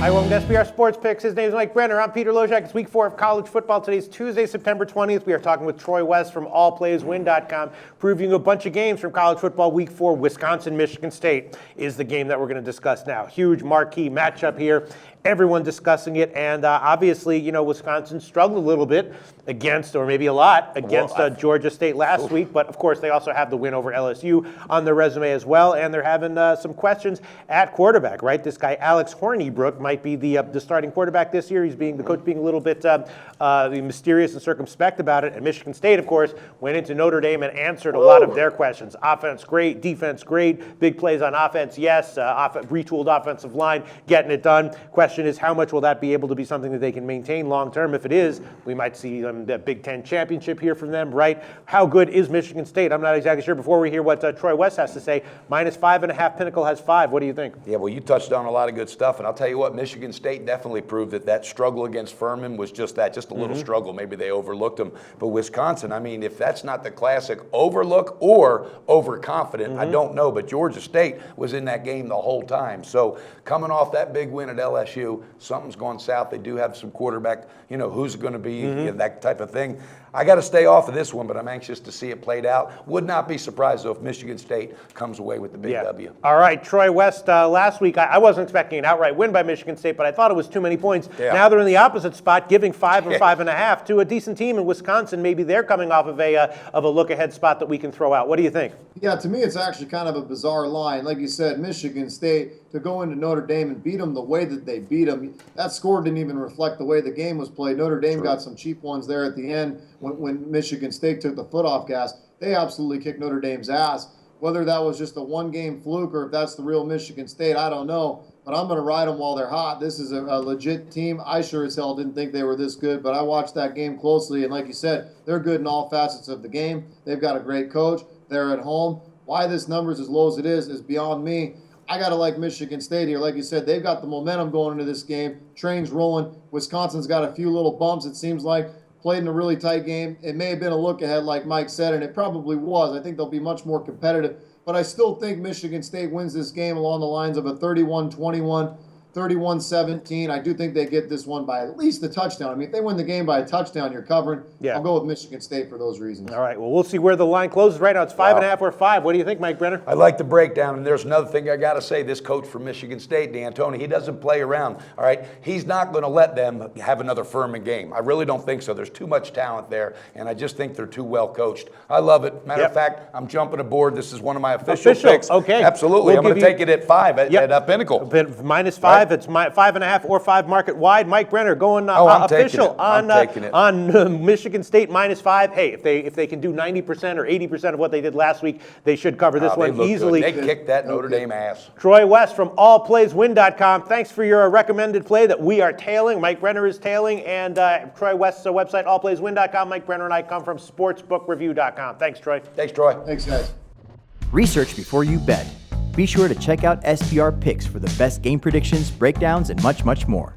Hi, welcome to SBR Sports Picks. His name is Mike Brenner. I'm Peter Lojak. It's week 4 of college football. Today's Tuesday, September 20th. We are talking with Troy West from allplayswin.com, previewing a bunch of games from college football week 4. Wisconsin, Michigan State is the game that we're going to discuss now. Huge marquee matchup here. Everyone discussing it, and obviously, Wisconsin struggled a little bit against, or maybe a lot, against Georgia State last week, but of course they also have the win over LSU on their resume as well, and they're having some questions at quarterback, right? This guy, Alex Hornibrook, might be the starting quarterback this year. The coach being a little bit mysterious and circumspect about it, and Michigan State, of course, went into Notre Dame and answered a lot of their questions. Offense, great. Defense, great. Big plays on offense, yes. Retooled offensive line, getting it done. Question is, how much will that be able to be something that they can maintain long term? If it is, we might see the Big Ten championship here from them, right? How good is Michigan State? I'm not exactly sure. Before we hear what Troy West has to say, -5.5, Pinnacle has 5. What do you think? Yeah, well, you touched on a lot of good stuff, and I'll tell you what, Michigan State definitely proved that struggle against Furman was just that, just a little struggle. Maybe they overlooked them. But Wisconsin, I mean, if that's not the classic overlook or overconfident, I don't know. But Georgia State was in that game the whole time. So coming off that big win at LSU, something's gone south. They do have some quarterback, who's going to be, that type of thing. I got to stay off of this one, but I'm anxious to see it played out. Would not be surprised, though, if Michigan State comes away with the big W. All right, Troy West, last week, I wasn't expecting an outright win by Michigan State, but I thought it was too many points. Yeah. Now they're in the opposite spot, giving 5 or 5.5 to a decent team in Wisconsin. Maybe they're coming off of a look-ahead spot that we can throw out. What do you think? Yeah, to me, it's actually kind of a bizarre line. Like you said, Michigan State, to go into Notre Dame and beat them the way that they beat them, that score didn't even reflect the way the game was played. Notre Dame got some cheap ones there at the end when Michigan State took the foot off gas. They absolutely kicked Notre Dame's ass. Whether that was just a one-game fluke or if that's the real Michigan State, I don't know. But I'm going to ride them while they're hot. This is a legit team. I sure as hell didn't think they were this good, but I watched that game closely, and like you said, they're good in all facets of the game. They've got a great coach. They're at home. Why this number's as low as it is beyond me. I got to like Michigan State here. Like you said, they've got the momentum going into this game. Train's rolling. Wisconsin's got a few little bumps, it seems like. Played in a really tight game. It may have been a look ahead, like Mike said, and it probably was. I think they'll be much more competitive. But I still think Michigan State wins this game along the lines of a 31-21, 31-17. I do think they get this one by at least a touchdown. I mean, if they win the game by a touchdown, you're covering. Yeah. I'll go with Michigan State for those reasons. All right, well, we'll see where the line closes. Right now, it's 5.5 or 5. What do you think, Mike Brenner? I like the breakdown, and there's another thing I got to say. This coach from Michigan State, D'Antoni, he doesn't play around, all right? He's not going to let them have another Furman game. I really don't think so. There's too much talent there, and I just think they're too well coached. I love it. Matter of fact, I'm jumping aboard. This is one of my official picks. Okay. Absolutely. I'm going to take it at 5 at Pinnacle. -5. Right? It's 5.5 or 5 market wide. Mike Brenner going official on Michigan State -5. Hey, if they can do 90% or 80% of what they did last week, they should cover this one easily. Good. They kicked that Notre Dame ass. Troy West from allplayswin.com. Thanks for your recommended play that we are tailing. Mike Brenner is tailing, and Troy West's website, allplayswin.com. Mike Brenner and I come from sportsbookreview.com. Thanks, Troy. Thanks, Troy. Thanks, guys. Research before you bet. Be sure to check out SBR Picks for the best game predictions, breakdowns, and much, much more.